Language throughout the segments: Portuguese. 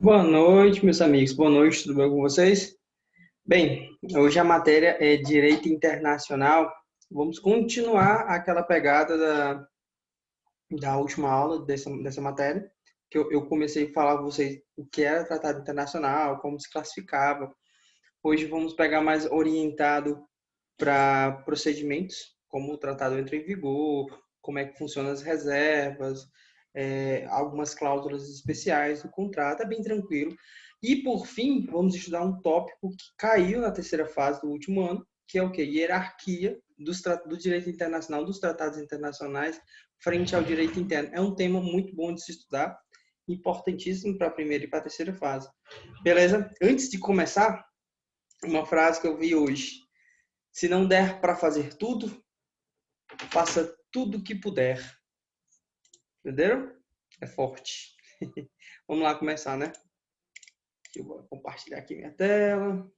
Boa noite, meus amigos. Boa noite, tudo bem com vocês? Bem, hoje a matéria é Direito Internacional. Vamos continuar aquela pegada da última aula dessa matéria, que eu comecei a falar com vocês o que era tratado internacional, como se classificava. Hoje vamos pegar mais orientado para procedimentos, como o tratado entra em vigor, como é que funcionam as reservas, algumas cláusulas especiais do contrato, é bem tranquilo. E, por fim, vamos estudar um tópico que caiu na terceira fase do último ano, que é o quê? Hierarquia do direito internacional, dos tratados internacionais, frente ao direito interno. É um tema muito bom de se estudar, importantíssimo para a primeira e para a terceira fase. Beleza? Antes de começar, uma frase que eu vi hoje. Se não der para fazer tudo, faça tudo o que puder. Entenderam? É forte. Vamos lá começar, né? Eu vou compartilhar aqui minha tela.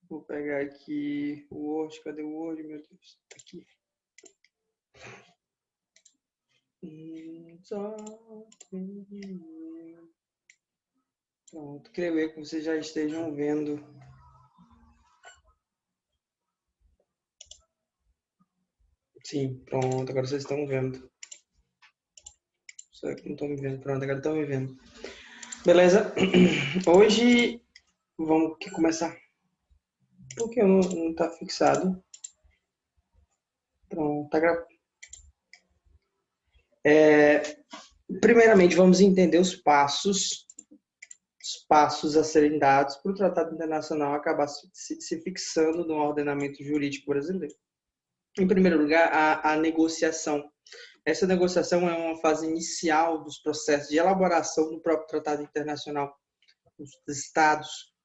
Vou pegar aqui o Word. Cadê o Word, meu Deus? Aqui. Pronto. Creio eu que vocês já estejam vendo. Sim, pronto. Agora vocês estão vendo. Só que não estão me vendo. Pronto, agora estão me vendo. Beleza? Hoje vamos começar. Por que não está fixado? Pronto, tá gravando. Primeiramente, vamos entender os passos a serem dados para o Tratado Internacional acabar se fixando no ordenamento jurídico brasileiro. Em primeiro lugar, a negociação. Essa negociação é uma fase inicial dos processos de elaboração do próprio Tratado Internacional. Os estados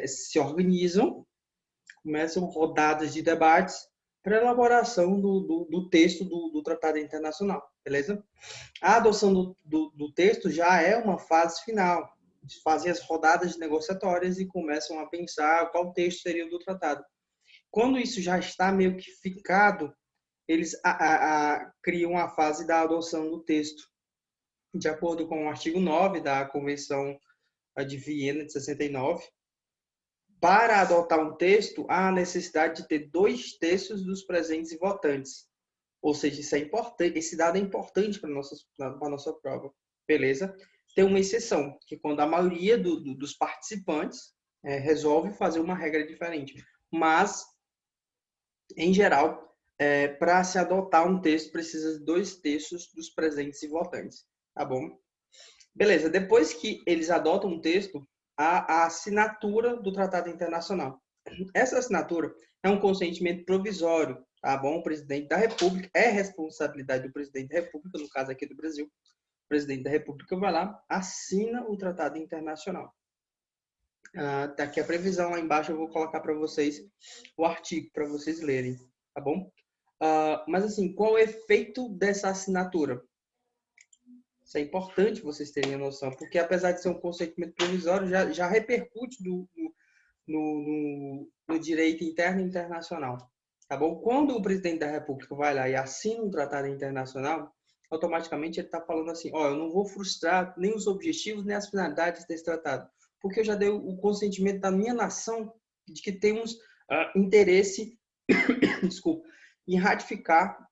se organizam, começam rodadas de debates para a elaboração do texto do Tratado Internacional, beleza? A adoção do texto já é uma fase final. Fazem as rodadas negociatórias e começam a pensar qual texto seria o do tratado. Quando isso já está meio que ficado, eles criam a fase da adoção do texto. De acordo com o artigo 9 da Convenção de Viena de 69, para adotar um texto, há a necessidade de ter 2/3 dos presentes e votantes. Ou seja, isso é importante, esse dado é importante para a nossa prova. Beleza? Tem uma exceção, que quando a maioria dos participantes resolve fazer uma regra diferente. Mas, em geral, para se adotar um texto, precisa de 2/3 dos presentes e votantes. Tá bom? Beleza. Depois que eles adotam um texto, há a assinatura do Tratado Internacional. Essa assinatura é um consentimento provisório, tá bom? O presidente da República, é responsabilidade do presidente da República, no caso aqui do Brasil. O presidente da República vai lá, assina o Tratado Internacional. Tá aqui a previsão, lá embaixo eu vou colocar para vocês o artigo, para vocês lerem, tá bom? Mas assim, qual é o efeito dessa assinatura? Isso é importante vocês terem a noção, porque apesar de ser um consentimento provisório, já repercute no direito interno e internacional. Tá bom? Quando o presidente da República vai lá e assina um tratado internacional, automaticamente ele está falando assim: ó, eu não vou frustrar nem os objetivos nem as finalidades desse tratado, porque eu já dei o consentimento da minha nação de que temos interesse, desculpa, em ratificar,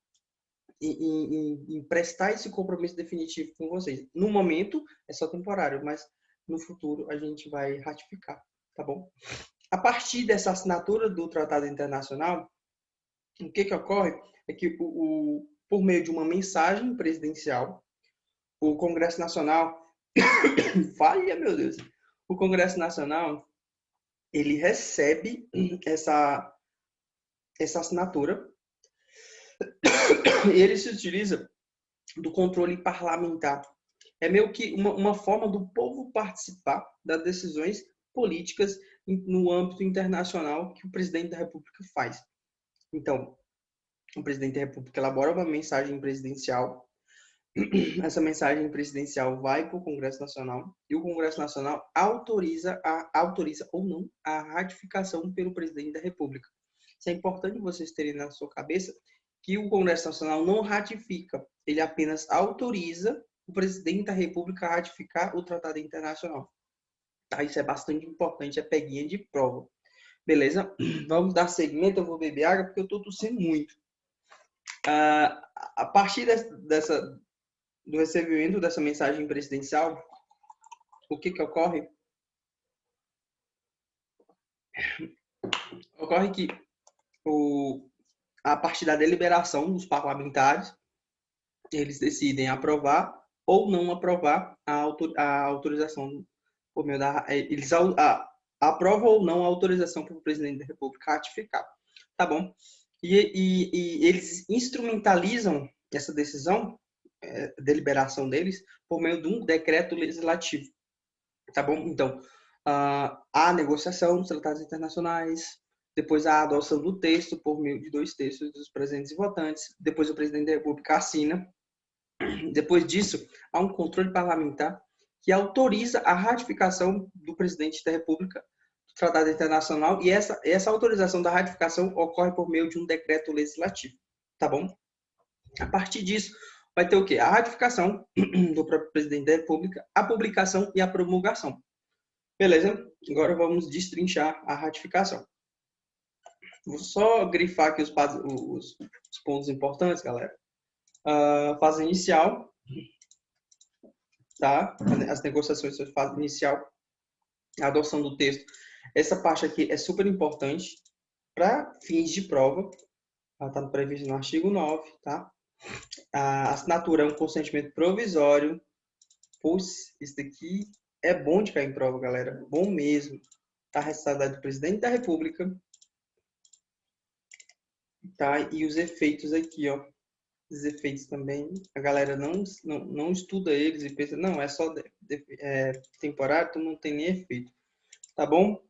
em prestar esse compromisso definitivo com vocês. No momento é só temporário, mas no futuro a gente vai ratificar, tá bom? A partir dessa assinatura do Tratado Internacional, o que ocorre é que, por meio de uma mensagem presidencial, o Congresso Nacional, falha, meu Deus, o Congresso Nacional, ele recebe essa assinatura e ele se utiliza do controle parlamentar. É meio que uma forma do povo participar das decisões políticas no âmbito internacional que o presidente da República faz. Então, o presidente da República elabora uma mensagem presidencial. Essa mensagem presidencial vai para o Congresso Nacional e o Congresso Nacional autoriza ou não a ratificação pelo presidente da República. Isso é importante vocês terem na sua cabeça que o Congresso Nacional não ratifica, ele apenas autoriza o presidente da República ratificar o tratado internacional. Tá? Isso é bastante importante, é peguinha de prova. Beleza? Vamos dar seguimento, eu vou beber água porque eu estou tossindo muito. A partir do recebimento dessa mensagem presidencial, o que ocorre? Ocorre que a partir da deliberação dos parlamentares, eles decidem aprovar ou não aprovar a autorização por meio da... Eles aprovam ou não a autorização para o presidente da República ratificar. Tá bom? E eles instrumentalizam essa decisão, deliberação deles, por meio de um decreto legislativo. Tá bom? Então, a negociação dos tratados internacionais, depois a adoção do texto por meio de 2/3 dos presentes e votantes, depois o presidente da República assina. Depois disso, há um controle parlamentar que autoriza a ratificação do presidente da República do Tratado Internacional e essa autorização da ratificação ocorre por meio de um decreto legislativo, tá bom? A partir disso, vai ter o quê? A ratificação do próprio presidente da República, a publicação e a promulgação. Beleza? Agora vamos destrinchar a ratificação. Vou só grifar aqui os pontos importantes, galera. Fase inicial, tá? As negociações sobre fase inicial, a adoção do texto. Essa parte aqui é super importante para fins de prova. Está previsto no artigo 9, tá? A assinatura é um consentimento provisório. Pois, isso daqui é bom de cair em prova, galera. Bom mesmo. Tá? Responsabilidade do presidente da República. Tá? E os efeitos aqui, ó. Os efeitos também, a galera não estuda eles e pensa, não, é só temporário, então não tem nem efeito. Tá bom?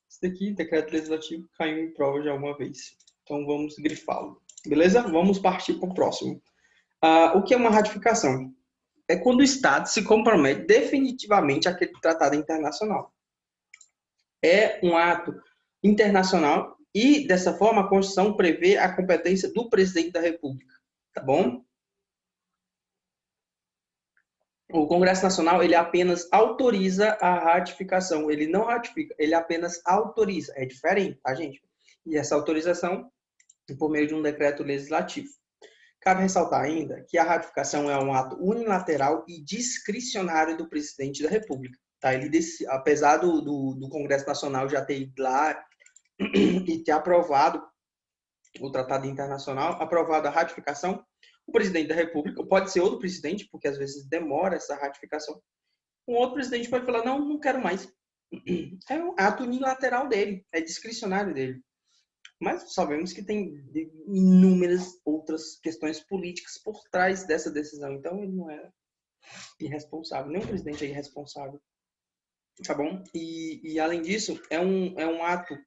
Isso daqui, decreto legislativo, caiu em prova já uma vez. Então vamos grifá-lo. Beleza? Vamos partir para o próximo. O que é uma ratificação? É quando o Estado se compromete definitivamente àquele tratado internacional. É um ato internacional e, dessa forma, a Constituição prevê a competência do presidente da República. Tá bom? O Congresso Nacional, ele apenas autoriza a ratificação. Ele não ratifica, ele apenas autoriza. É diferente, tá, gente? E essa autorização por meio de um decreto legislativo. Cabe ressaltar ainda que a ratificação é um ato unilateral e discricionário do presidente da República. Tá? Ele, apesar do Congresso Nacional já ter ido lá e ter aprovado o Tratado Internacional, aprovado a ratificação, o presidente da República, pode ser outro presidente, porque às vezes demora essa ratificação, um outro presidente pode falar, não quero mais. É um ato unilateral dele, é discricionário dele. Mas sabemos que tem inúmeras outras questões políticas por trás dessa decisão. Então, ele não é irresponsável. Nenhum presidente é irresponsável. Tá bom? E além disso, é um ato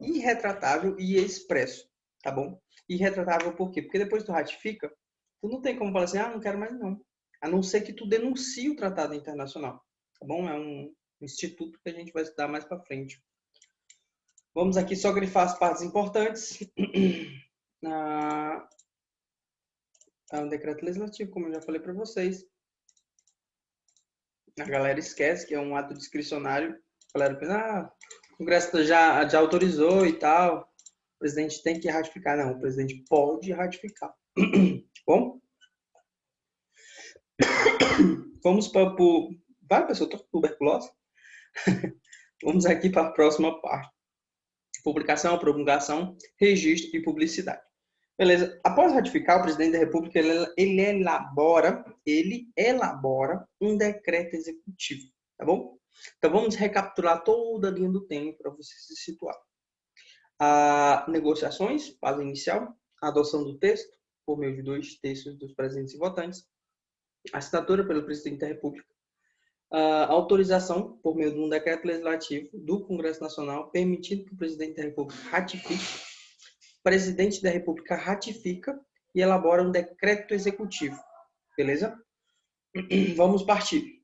irretratável e expresso. Tá bom? Irretratável por quê? Porque depois tu ratifica, tu não tem como falar assim, não quero mais não. A não ser que tu denuncie o tratado internacional. Tá bom? É um instituto que a gente vai estudar mais para frente. Vamos aqui só grifar as partes importantes. É um decreto legislativo, como eu já falei para vocês. A galera esquece que é um ato discricionário. A galera pensa, o Congresso já autorizou e tal. O presidente tem que ratificar. Não, o presidente pode ratificar. Bom? Vamos para o... Vai, pessoal, estou com tuberculose. Vamos aqui para a próxima parte. Publicação, promulgação, registro e publicidade. Beleza. Após ratificar, o presidente da República ele elabora um decreto executivo, tá bom? Então vamos recapitular toda a linha do tempo para você se situar. Negociações, fase inicial, a adoção do texto por meio de 2/3 dos presentes e votantes, assinatura pelo presidente da República, autorização por meio de um decreto legislativo do Congresso Nacional, permitindo que o presidente da República ratifique. O presidente da República ratifica e elabora um decreto executivo. Beleza? Vamos partir.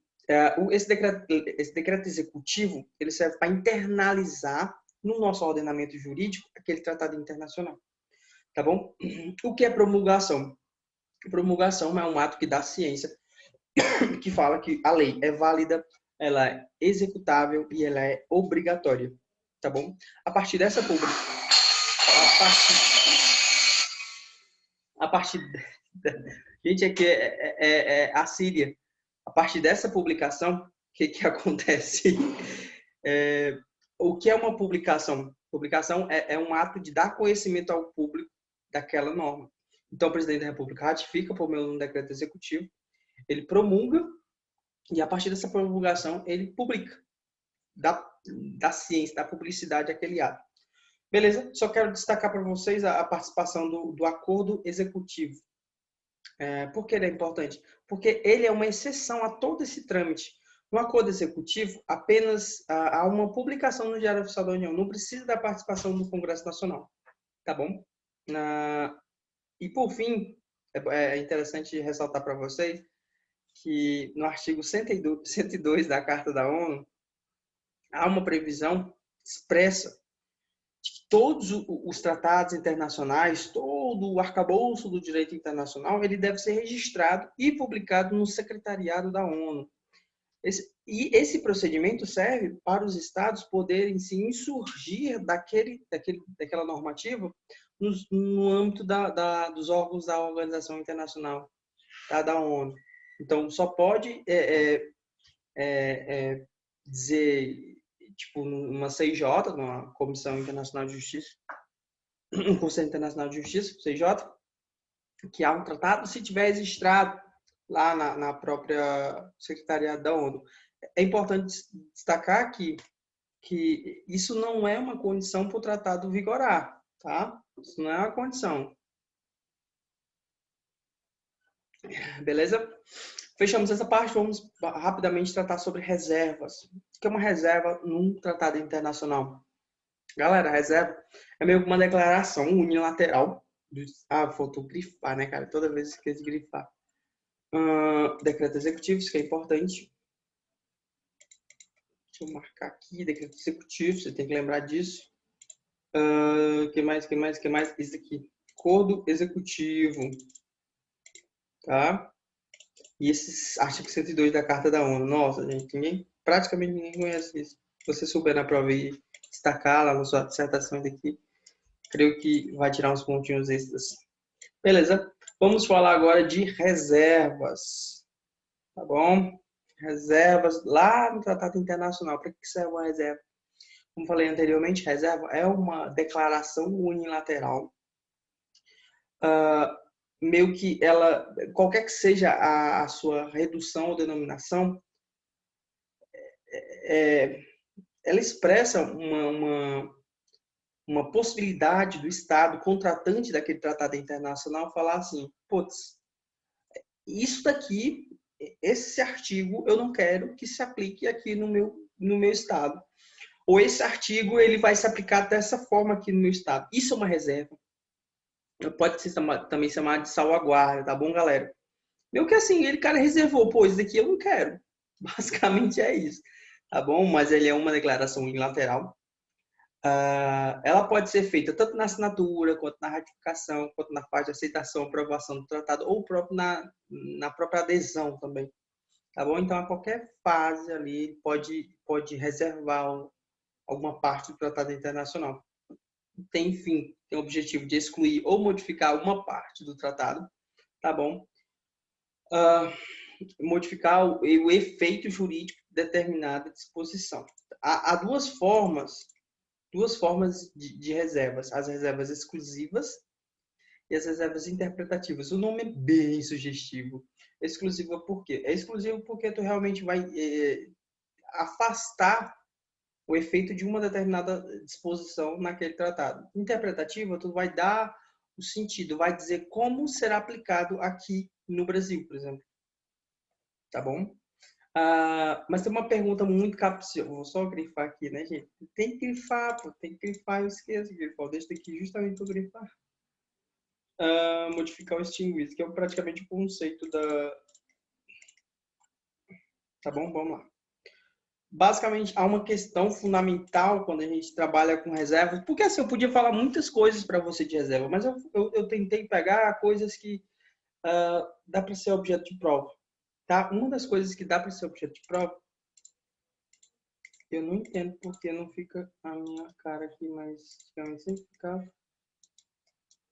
Esse decreto executivo, ele serve para internalizar no nosso ordenamento jurídico aquele tratado internacional. Tá bom? O que é promulgação? Promulgação é um ato que dá ciência que fala que a lei é válida, ela é executável e ela é obrigatória, tá bom? A partir dessa a partir gente, aqui a Síria. A partir dessa publicação, o que acontece? O que é uma publicação? Publicação é um ato de dar conhecimento ao público daquela norma. Então, o presidente da República ratifica por meio de um decreto executivo, ele promulga e, a partir dessa promulgação, ele publica, da ciência, da publicidade aquele ato. Beleza? Só quero destacar para vocês a participação do acordo executivo. Por que ele é importante? Porque ele é uma exceção a todo esse trâmite. No acordo executivo, apenas há uma publicação no Diário Oficial da União. Não precisa da participação do Congresso Nacional. Tá bom? E, por fim, é interessante ressaltar para vocês que no artigo 102 da Carta da ONU, há uma previsão expressa de que todos os tratados internacionais, todo o arcabouço do direito internacional, ele deve ser registrado e publicado no Secretariado da ONU. Esse procedimento serve para os estados poderem se insurgir daquela normativa no âmbito dos órgãos da Organização Internacional, da ONU. Então, só pode dizer, tipo, numa CIJ, numa Comissão Internacional de Justiça, um Conselho Internacional de Justiça, CIJ, que há um tratado, se tiver registrado lá na própria Secretariado da ONU. É importante destacar que isso não é uma condição para o tratado vigorar, tá? Isso não é uma condição. Beleza? Fechamos essa parte, vamos rapidamente tratar sobre reservas. O que é uma reserva num tratado internacional? Galera, a reserva é meio que uma declaração unilateral. Faltou grifar, né, cara? Toda vez esqueço de grifar. Decreto executivo, isso que é importante. Deixa eu marcar aqui, decreto executivo, você tem que lembrar disso. Que mais? Isso aqui. Acordo executivo. Tá? E esse artigo 102 da Carta da ONU. Nossa, gente, praticamente ninguém conhece isso. Se você souber na prova e destacar lá na sua dissertação daqui, creio que vai tirar uns pontinhos extras. Beleza? Vamos falar agora de reservas. Tá bom? Reservas lá no Tratado Internacional. Para que serve uma reserva? Como falei anteriormente, reserva é uma declaração unilateral. Meio que ela, qualquer que seja a sua redução ou denominação, ela expressa uma possibilidade do Estado, contratante daquele tratado internacional, falar assim, putz, isso daqui, esse artigo, eu não quero que se aplique aqui no meu Estado. Ou esse artigo, ele vai se aplicar dessa forma aqui no meu Estado. Isso é uma reserva. Pode ser também chamado de salvaguarda, tá bom, galera? Meio que assim, ele, cara, reservou, pô, isso daqui eu não quero. Basicamente é isso, tá bom? Mas ele é uma declaração unilateral. Ela pode ser feita tanto na assinatura, quanto na ratificação, quanto na fase de aceitação, aprovação do tratado, ou próprio na própria adesão também, tá bom? Então, a qualquer fase ali, pode reservar alguma parte do tratado internacional. Tem o objetivo de excluir ou modificar alguma parte do tratado, tá bom? Modificar o efeito jurídico de determinada disposição. Há duas formas de reservas: as reservas exclusivas e as reservas interpretativas. O nome é bem sugestivo. Exclusiva por quê? É exclusivo porque tu realmente vai afastar o efeito de uma determinada disposição naquele tratado. Interpretativa, tu vai dar o sentido, vai dizer como será aplicado aqui no Brasil, por exemplo. Tá bom? Mas tem uma pergunta muito capciosa. Vou só grifar aqui, né, gente? Tem que grifar, pô. Tem que grifar. Eu esqueço de grifar. Eu deixo aqui justamente para grifar. Modificar o extinguido, que é praticamente o conceito da... Tá bom? Vamos lá. Basicamente, há uma questão fundamental quando a gente trabalha com reserva. Porque assim, eu podia falar muitas coisas para você de reserva, mas eu tentei pegar coisas que dá para ser objeto de prova. tá? Uma das coisas que dá para ser objeto de prova, eu não entendo porque não fica a minha cara aqui, mas antigamente sempre ficava.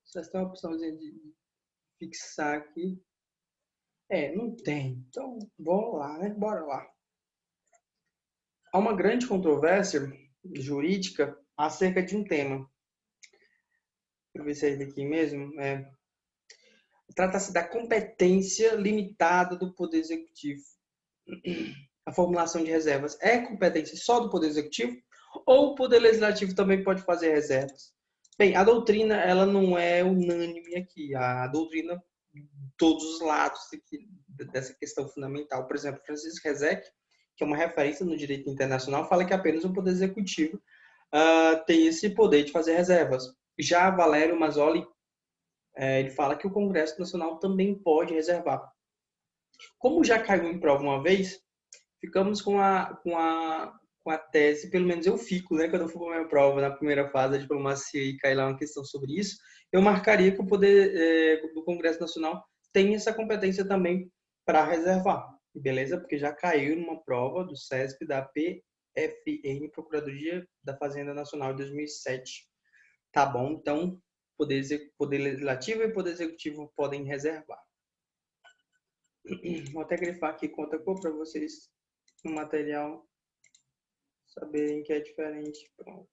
Só tem uma opçãozinha de fixar aqui. Não tem. Então, vamos lá, né? Bora lá. Há uma grande controvérsia jurídica acerca de um tema. Deixa eu ver se é ele aqui mesmo. Trata-se da competência limitada do Poder Executivo. A formulação de reservas é competência só do Poder Executivo ou o Poder Legislativo também pode fazer reservas? Bem, a doutrina ela não é unânime aqui. A doutrina todos os lados aqui, dessa questão fundamental. Por exemplo, Francisco Rezec, que é uma referência no direito internacional, fala que apenas o Poder Executivo tem esse poder de fazer reservas. Já Valério Mazzoli, ele fala que o Congresso Nacional também pode reservar. Como já caiu em prova uma vez, ficamos com a tese, pelo menos eu fico, né, quando eu for para a minha prova, na primeira fase da diplomacia e cair lá uma questão sobre isso, eu marcaria que o poder do Congresso Nacional tem essa competência também para reservar, beleza? Porque já caiu numa prova do SESP da PFN, Procuradoria da Fazenda Nacional de 2007. Tá bom? Então, poder Legislativo e Poder Executivo podem reservar. Vou até grifar aqui conta cor para vocês no material saberem que é diferente. Pronto.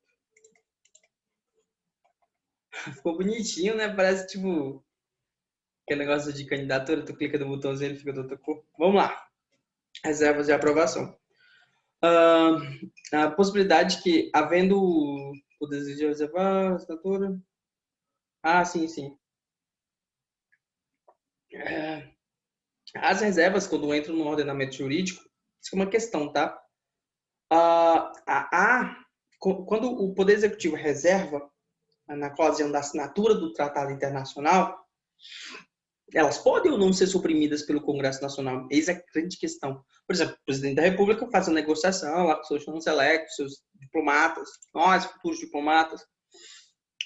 Ficou bonitinho, né? Parece tipo aquele negócio de candidatura, tu clica no botãozinho e ele fica de outra cor. Vamos lá. Reservas de aprovação. A possibilidade que, havendo o desejo de reservar a assinatura. Sim, sim. As reservas, quando entram no ordenamento jurídico, isso é uma questão, tá? Quando o Poder Executivo reserva, na ocasião da assinatura do Tratado Internacional, elas podem ou não ser suprimidas pelo Congresso Nacional? Eis a grande questão. Por exemplo, o presidente da República faz uma negociação lá com seus chanceler, com seus diplomatas, nós, futuros diplomatas,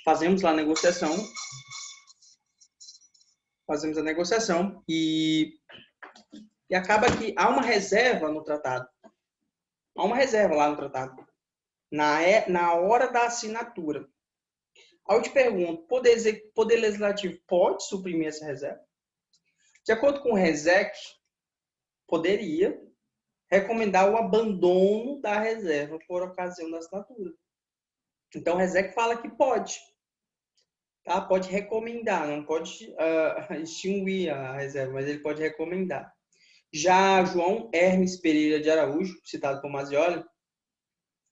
fazemos lá a negociação, e acaba que há uma reserva no tratado. Há uma reserva lá no tratado, na hora da assinatura. Aí eu te pergunto, Poder Legislativo pode suprimir essa reserva? De acordo com o RESEC, poderia recomendar o abandono da reserva por ocasião da assinatura. Então, o RESEC fala que pode. Tá? Pode recomendar, não pode extinguir a reserva, mas ele pode recomendar. Já João Hermes Pereira de Araújo, citado por Mazzoli,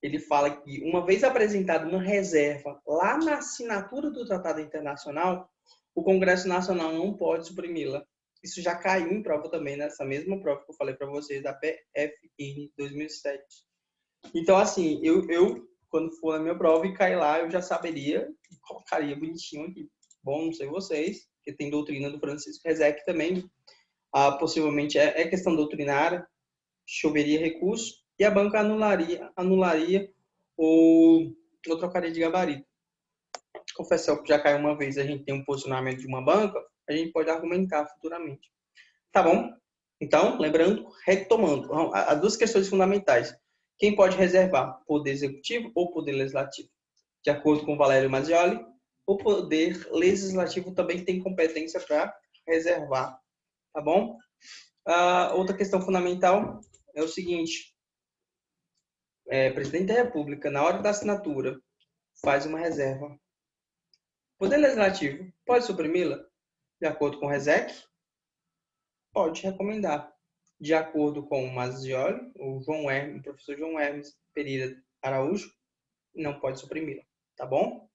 ele fala que, uma vez apresentada uma reserva lá na assinatura do Tratado Internacional, o Congresso Nacional não pode suprimi-la. Isso já caiu em prova também, nessa mesma prova que eu falei para vocês, da PFN 2007. Então, assim, eu quando for na minha prova e cair lá, eu já saberia e colocaria bonitinho aqui. Bom, não sei vocês, porque tem doutrina do Francisco Rezec também. Possivelmente é questão doutrinária, choveria recurso, e a banca anularia ou trocaria de gabarito. Confessar que já caiu uma vez, a gente tem um posicionamento de uma banca, a gente pode argumentar futuramente. Tá bom? Então, lembrando, retomando, as duas questões fundamentais. Quem pode reservar? Poder Executivo ou Poder Legislativo? De acordo com Valério Mazzoli, o Poder Legislativo também tem competência para reservar. Tá bom? Outra questão fundamental é o seguinte. Presidente da República, na hora da assinatura, faz uma reserva. Poder Legislativo pode suprimi-la? De acordo com o RESEC, pode recomendar. De acordo com o Mazzoli, o professor João Hermes Pereira Araújo, não pode suprimi-la. Tá bom?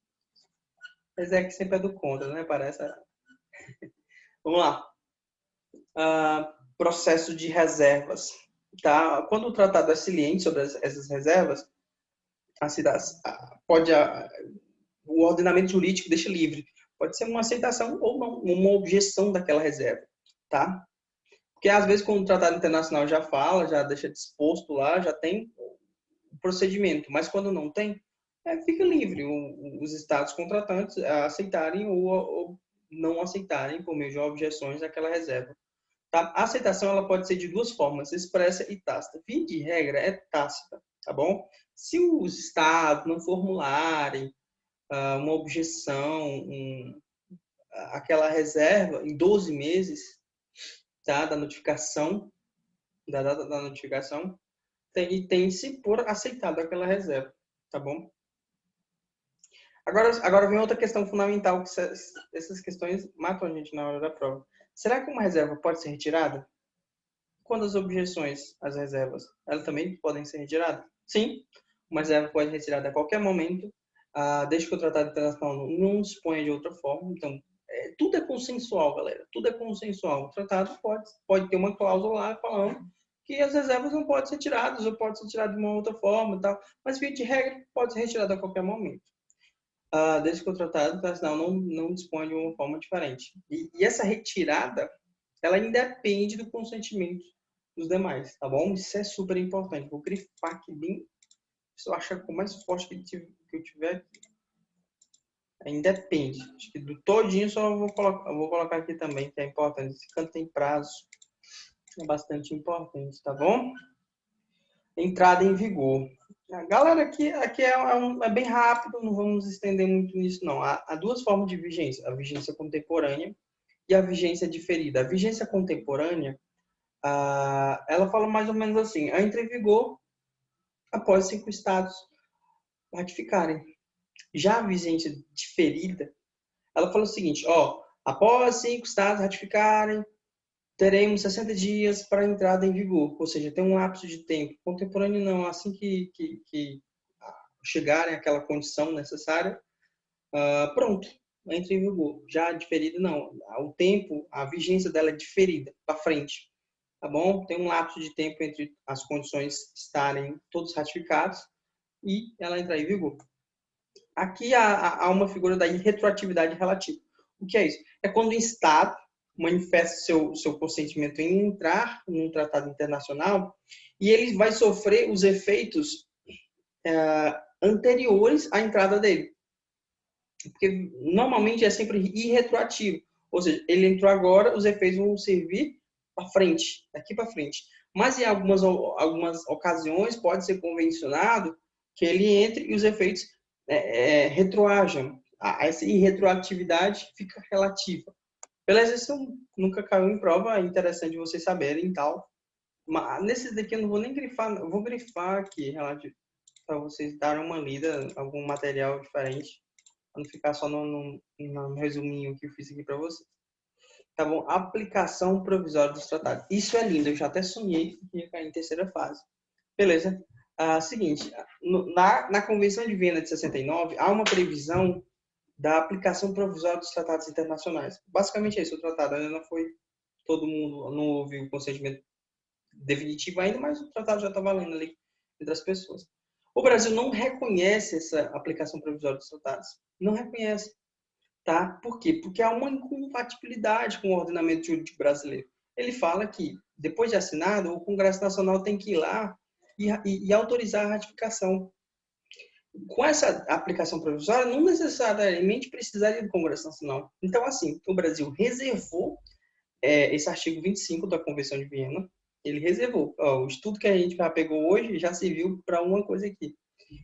RESEC sempre é do contra, né? Parece. Vamos lá. Processo de reservas. Tá? Quando o tratado é silente sobre essas reservas, o ordenamento jurídico deixa livre. Pode ser uma aceitação ou não, uma objeção daquela reserva, tá? Porque às vezes quando o tratado internacional já fala, já deixa disposto lá, já tem o procedimento, mas quando não tem, fica livre os estados contratantes a aceitarem ou não aceitarem por meio de objeções daquela reserva. Tá? A aceitação ela pode ser de duas formas, expressa e tácita. Via de regra é tácita, tá bom? Se os estados não formularem uma objeção, aquela reserva em 12 meses, tá? Da notificação, da data da notificação, tem-se por aceitado aquela reserva, tá bom? Agora vem outra questão fundamental, que essas questões matam a gente na hora da prova. Será que uma reserva pode ser retirada? Quando as objeções às reservas, elas também podem ser retiradas? Sim, uma reserva pode ser retirada a qualquer momento, desde que o Tratado Internacional não disponha de outra forma. Então, tudo é consensual, galera. Tudo é consensual. O tratado pode ter uma cláusula lá falando que as reservas não podem ser tiradas ou pode ser tirada de uma outra forma e tal. Mas, via de regra, pode ser retirada a qualquer momento. Desde que o Tratado Internacional não dispõe de uma forma diferente. E essa retirada, ela independe do consentimento dos demais, tá bom? Isso é super importante. Vou grifar aqui bem, se eu achar com mais forte que eu tiver aqui. Independe. Acho que do todinho só eu vou colocar aqui também, que é importante. Esse canto tem prazo. É bastante importante, tá bom? Entrada em vigor. Galera, aqui é bem rápido, não vamos estender muito nisso, não. Há duas formas de vigência. A vigência contemporânea e a vigência diferida. A vigência contemporânea, ela fala mais ou menos assim, entra em vigor após 5 estados ratificarem. Já a vigência diferida, ela fala o seguinte, após 5 estados ratificarem, teremos 60 dias para a entrada em vigor, ou seja, tem um lapso de tempo. Contemporâneo não, assim que chegarem àquela condição necessária, pronto, entra em vigor. Já a diferida não, o tempo, a vigência dela é diferida, para frente, tá bom? Tem um lapso de tempo entre as condições estarem todos ratificados e ela entrar em vigor. Aqui há uma figura da irretroatividade relativa. O que é isso? É quando o Estado manifesta seu consentimento em entrar num tratado internacional e ele vai sofrer os efeitos anteriores à entrada dele. Porque normalmente é sempre irretroativo. Ou seja, ele entrou agora, os efeitos vão servir para frente, daqui para frente. Mas em algumas ocasiões pode ser convencionado que ele entre e os efeitos retroajam. Essa irretroatividade fica relativa. Beleza? Isso nunca caiu em prova, é interessante vocês saberem e tal. Mas nesses daqui eu não vou nem grifar, eu vou grifar aqui, para vocês darem uma lida, algum material diferente, para não ficar só no resuminho que eu fiz aqui para vocês. Tá bom? Aplicação provisória dos tratados. Isso é lindo, eu já até sonhei que ia cair em terceira fase. Beleza? Seguinte, na Convenção de Viena de 69, há uma previsão da aplicação provisória dos tratados internacionais. Basicamente é isso, o tratado ainda não foi, todo mundo, não houve o consentimento definitivo ainda, mas o tratado já está valendo ali entre as pessoas. O Brasil não reconhece essa aplicação provisória dos tratados. Não reconhece. Tá? Por quê? Porque há uma incompatibilidade com o ordenamento jurídico brasileiro. Ele fala que, depois de assinado, o Congresso Nacional tem que ir lá e autorizar a ratificação. Com essa aplicação provisória, não necessariamente precisaria do Congresso Nacional. Então, assim, o Brasil reservou esse artigo 25 da Convenção de Viena. Ele reservou. O estudo que a gente já pegou hoje já serviu para uma coisa aqui.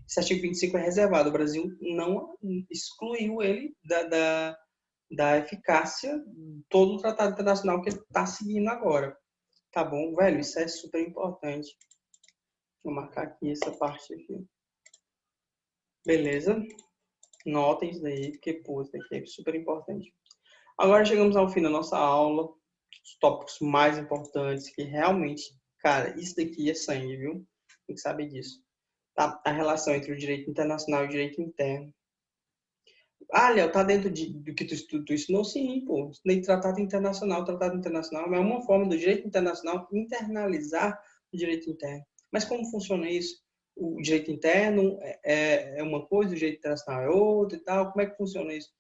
Esse artigo 25 é reservado. O Brasil não excluiu ele da eficácia de todo o tratado internacional que ele está seguindo agora. Tá bom, velho? Isso é super importante. Deixa eu marcar aqui essa parte aqui. Beleza? Notem isso daí, porque, pô, isso daqui é super importante. Agora chegamos ao fim da nossa aula. Os tópicos mais importantes, que realmente, cara, isso daqui é sangue, viu? Tem que saber disso. Tá? A relação entre o direito internacional e o direito interno. Léo, tá dentro do que tu ensinou? Sim, pô. Estudei tratado internacional. Tratado internacional é uma forma do direito internacional internalizar o direito interno. Mas como funciona isso? O direito interno é uma coisa, o direito internacional é outra e tal. Como é que funciona isso?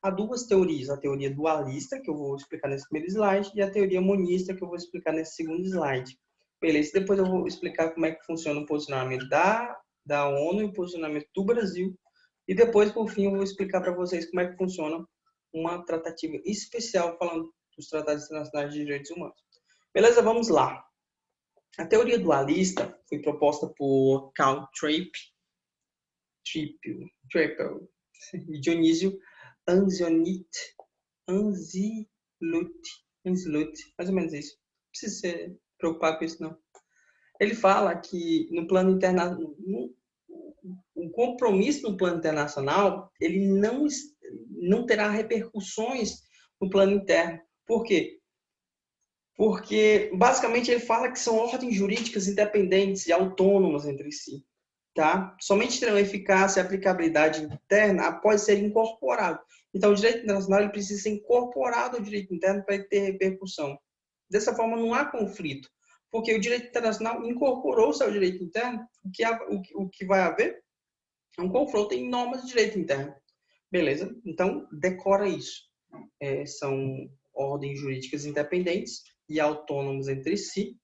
Há duas teorias. A teoria dualista, que eu vou explicar nesse primeiro slide, e a teoria monista, que eu vou explicar nesse segundo slide. Beleza? Depois eu vou explicar como é que funciona o posicionamento da ONU e o posicionamento do Brasil. E depois, por fim, eu vou explicar para vocês como é que funciona uma tratativa especial falando dos tratados internacionais de direitos humanos. Beleza, vamos lá. A teoria dualista foi proposta por Karl Trippel e Dionísio Anzilut, mais ou menos isso. Não precisa se preocupar com isso, não. Ele fala que no plano internacional, o compromisso no plano internacional, ele não terá repercussões no plano interno. Por quê? Porque, basicamente, ele fala que são ordens jurídicas independentes e autônomas entre si. Tá? Somente terão eficácia e aplicabilidade interna após ser incorporado. Então, o direito internacional ele precisa ser incorporado ao direito interno para ele ter repercussão. Dessa forma, não há conflito, porque o direito internacional incorporou-se ao direito interno, o que vai haver é um confronto em normas de direito interno. Beleza? Então, decora isso. São ordens jurídicas independentes e autônomas entre si.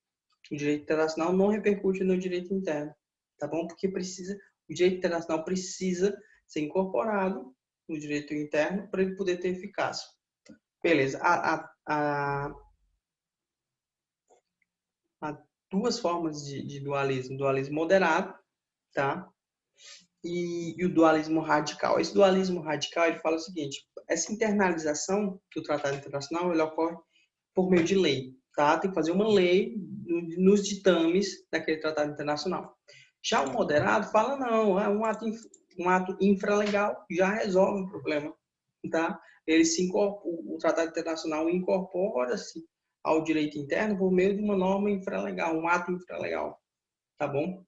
O direito internacional não repercute no direito interno. Tá bom? Porque o direito internacional precisa ser incorporado no direito interno para ele poder ter eficácia. Beleza. Há duas formas de dualismo. Dualismo moderado, tá? E o dualismo radical. Esse dualismo radical, ele fala o seguinte: essa internalização que o Tratado Internacional ele ocorre por meio de lei, tá? Tem que fazer uma lei nos ditames daquele Tratado Internacional. Já o moderado fala, não, é um ato infralegal já resolve o problema, tá? O Tratado Internacional incorpora-se ao direito interno por meio de uma norma infralegal, um ato infralegal, tá bom?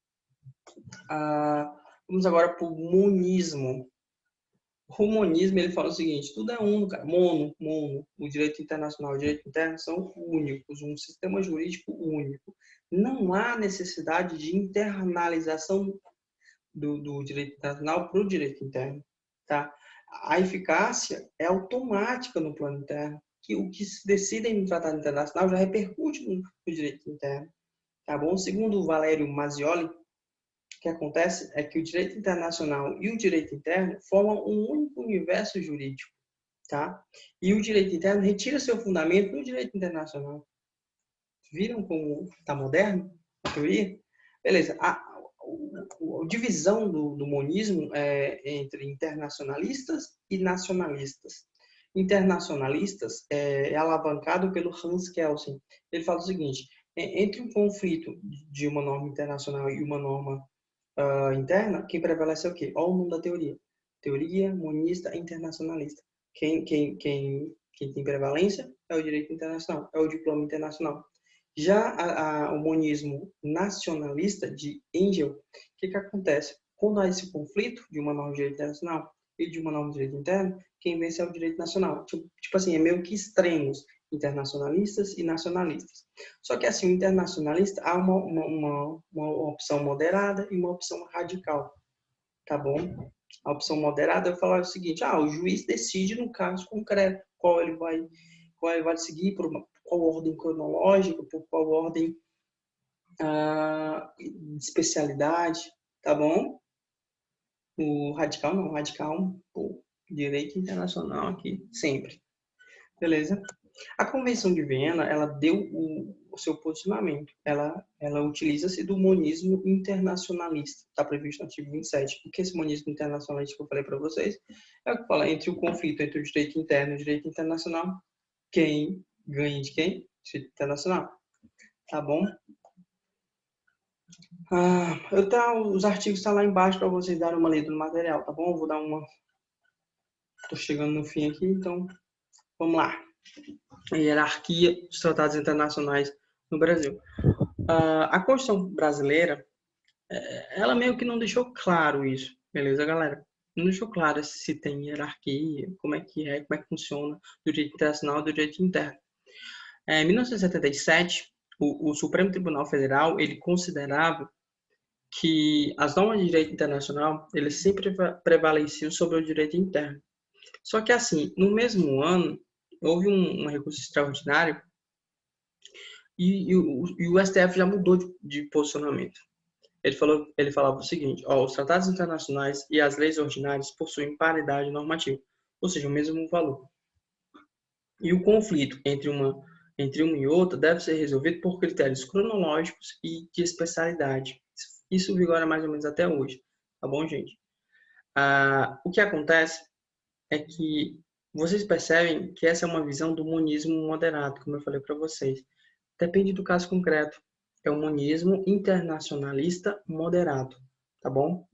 Vamos agora para o monismo. O monismo, ele fala o seguinte: tudo é uno, cara. Mono. O direito internacional e o direito interno são únicos, um sistema jurídico único. Não há necessidade de internalização do direito internacional para o direito interno, tá? A eficácia é automática no plano interno. O que se decide no Tratado Internacional já repercute no direito interno, tá bom? Segundo o Valério Mazzioli, o que acontece é que o direito internacional e o direito interno formam um único universo jurídico, tá? E o direito interno retira seu fundamento no direito internacional. Viram como está moderno a teoria? Beleza. A divisão do monismo é entre internacionalistas e nacionalistas. Internacionalistas é alavancado pelo Hans Kelsen. Ele fala o seguinte: entre um conflito de uma norma internacional e uma norma interna, quem prevalece é o quê? Olha o nome da teoria. Teoria monista internacionalista. Quem tem prevalência é o direito internacional, é o diploma internacional. Já o monismo nacionalista de Engel, o que acontece? Quando há esse conflito de uma norma de direito internacional e de uma norma de direito interno, quem vence é o direito nacional. Tipo assim, é meio que extremos, internacionalistas e nacionalistas. Só que assim, o internacionalista há uma opção moderada e uma opção radical, tá bom? A opção moderada é falar o seguinte: o juiz decide no caso concreto qual ele vai seguir, por qual ordem cronológica, por qual ordem de especialidade, tá bom? O radical não, o radical, direito internacional aqui, sempre. Beleza? A Convenção de Viena, ela deu o seu posicionamento. Ela utiliza-se do monismo internacionalista, está previsto no artigo 27. O que é esse monismo internacionalista que eu falei para vocês? É o que fala entre o conflito entre o direito interno e o direito internacional. Quem ganha de quem? Direito internacional. Tá bom? Os artigos estão lá embaixo para vocês darem uma lida no material, tá bom? Eu vou dar uma... Estou chegando no fim aqui, então vamos lá. A hierarquia dos tratados internacionais no Brasil. A Constituição brasileira, ela meio que não deixou claro isso, beleza, galera? Não deixou claro se tem hierarquia, como é que funciona do direito internacional e do direito interno. Em 1977, o Supremo Tribunal Federal, ele considerava que as normas de direito internacional, ele sempre prevaleciam sobre o direito interno. Só que assim, no mesmo ano, houve um recurso extraordinário e o STF já mudou de posicionamento. Ele falava o seguinte: os tratados internacionais e as leis ordinárias possuem paridade normativa, ou seja, o mesmo valor. E o conflito entre uma entre uma e outra deve ser resolvido por critérios cronológicos e de especialidade. Isso vigora mais ou menos até hoje, tá bom, gente? O que acontece é que vocês percebem que essa é uma visão do monismo moderado, como eu falei para vocês. Depende do caso concreto. É o monismo internacionalista moderado, tá bom?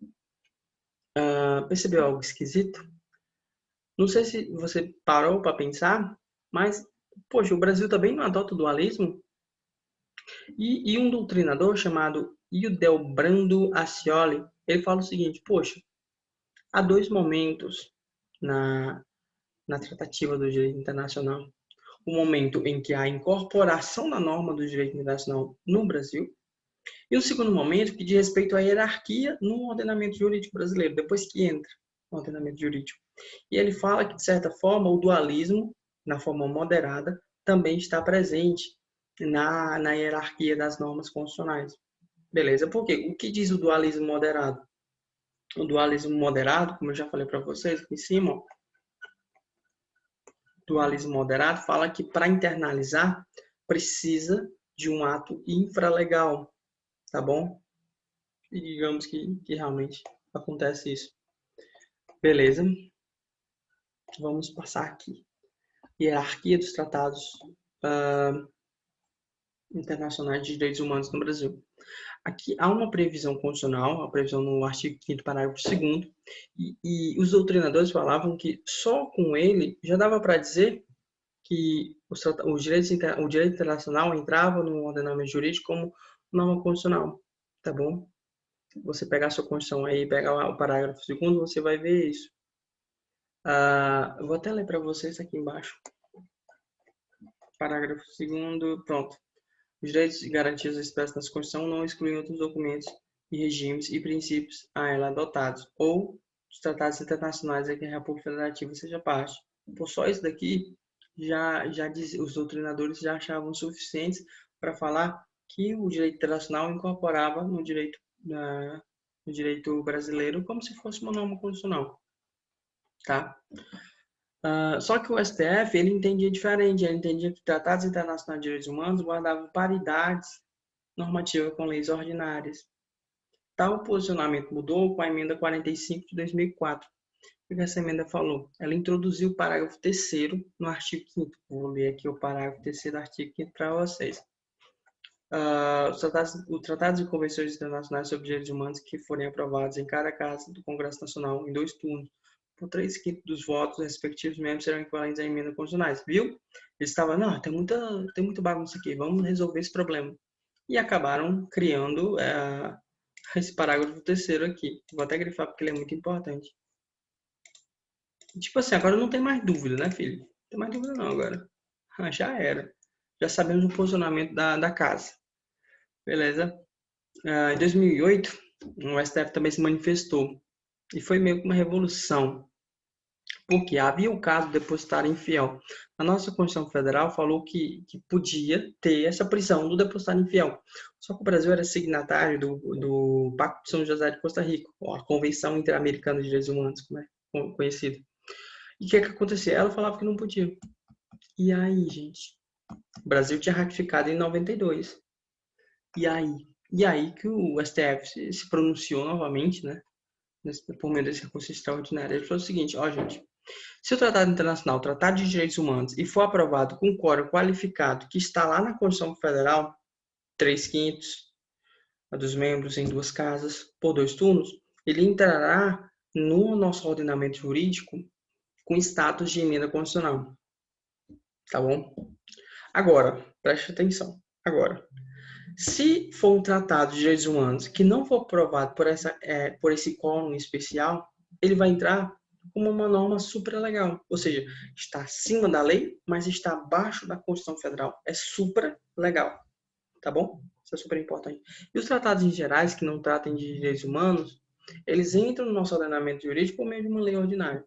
Percebeu algo esquisito? Não sei se você parou para pensar, mas, poxa, o Brasil também não adota o dualismo? E um doutrinador chamado Ildebrando Ascioli, ele fala o seguinte, poxa, há dois momentos na tratativa do direito internacional. O momento em que há a incorporação da norma do direito internacional no Brasil e o segundo momento que diz respeito à hierarquia no ordenamento jurídico brasileiro, depois que entra no ordenamento jurídico. E ele fala que, de certa forma, o dualismo, na forma moderada, também está presente na hierarquia das normas constitucionais. Beleza? Por quê? O que diz o dualismo moderado? O dualismo moderado, como eu já falei para vocês aqui em cima, ó, dualismo moderado fala que para internalizar precisa de um ato infralegal, tá bom? E digamos que realmente acontece isso. Beleza? Vamos passar aqui. Hierarquia dos tratados internacionais de direitos humanos no Brasil. Aqui há uma previsão constitucional, a previsão no artigo 5º, parágrafo 2º, e os doutrinadores falavam que só com ele já dava para dizer que o direito internacional entrava no ordenamento jurídico como norma constitucional, tá bom? Você pegar a sua Constituição aí, pegar o parágrafo 2º, você vai ver isso. Eu vou até ler para vocês aqui embaixo. Parágrafo 2º, pronto. Os direitos e garantias expressos na Constituição não excluem outros documentos e regimes e princípios a ela adotados, ou os tratados internacionais a que a República Federativa seja parte. Por só isso daqui, os doutrinadores já achavam suficientes para falar que o direito internacional incorporava no direito brasileiro como se fosse uma norma constitucional, tá? Só que o STF, ele entendia diferente, ele entendia que tratados internacionais de direitos humanos guardavam paridades normativas com leis ordinárias. Tal posicionamento mudou com a emenda 45 de 2004. O que essa emenda falou? Ela introduziu o parágrafo 3º no artigo 5º. Vou ler aqui o parágrafo 3º do artigo 5º para vocês. Os tratados e convenções internacionais sobre direitos humanos que forem aprovados em cada casa do Congresso Nacional em 2 turnos, por 3/5 dos votos respectivos membros serão equivalentes a emendas constitucionais. Viu? Eles estavam, não, tem muita bagunça aqui, vamos resolver esse problema. E acabaram criando esse parágrafo 3º aqui. Vou até grifar porque ele é muito importante. Tipo assim, agora não tem mais dúvida, né, filho? Não tem mais dúvida não agora. Já era. Já sabemos o posicionamento da casa. Beleza? Em 2008, o STF também se manifestou. E foi meio que uma revolução. Porque havia o caso do depositário infiel. A nossa Constituição Federal falou que podia ter essa prisão do depositário infiel. Só que o Brasil era signatário do Pacto de São José de Costa Rica, a Convenção Interamericana de Direitos Humanos, como é conhecido. E o que acontecia? Ela falava que não podia. E aí, gente? O Brasil tinha ratificado em 92. E aí que o STF se pronunciou novamente, né? Por meio desse recurso extraordinário. Ele falou o seguinte, gente, se o Tratado Internacional, o Tratado de Direitos Humanos, e for aprovado com quórum qualificado, que está lá na Constituição Federal, 3/5 dos membros em 2 casas, por 2 turnos, ele entrará no nosso ordenamento jurídico com status de emenda constitucional. Tá bom? Agora, preste atenção. Agora, se for um tratado de direitos humanos que não for aprovado por esse quórum especial, ele vai entrar como uma norma supralegal. Ou seja, está acima da lei, mas está abaixo da Constituição Federal. É supralegal. Tá bom? Isso é super importante. E os tratados em gerais que não tratem de direitos humanos, eles entram no nosso ordenamento jurídico por meio de uma lei ordinária.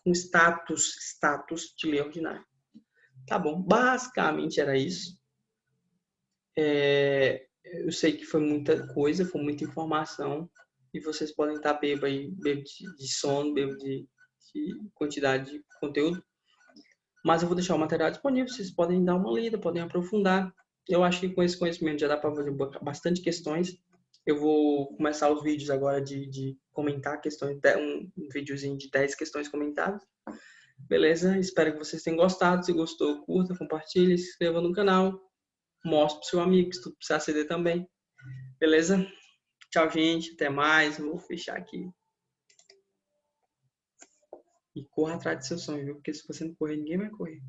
Com status de lei ordinária. Tá bom? Basicamente era isso. Eu sei que foi muita coisa, foi muita informação. E vocês podem estar bêbados de sono, bêbados de quantidade de conteúdo. Mas eu vou deixar o material disponível, vocês podem dar uma lida, podem aprofundar. Eu acho que com esse conhecimento já dá para fazer bastante questões. Eu vou começar os vídeos agora de comentar questões, um videozinho de 10 questões comentadas. Beleza? Espero que vocês tenham gostado. Se gostou, curta, compartilhe, se inscreva no canal. Mostre pro seu amigo, se tu precisar aceder também. Beleza? Tchau, gente. Até mais. Vou fechar aqui. E corra atrás do seu sonho, viu? Porque se você não correr, ninguém vai correr.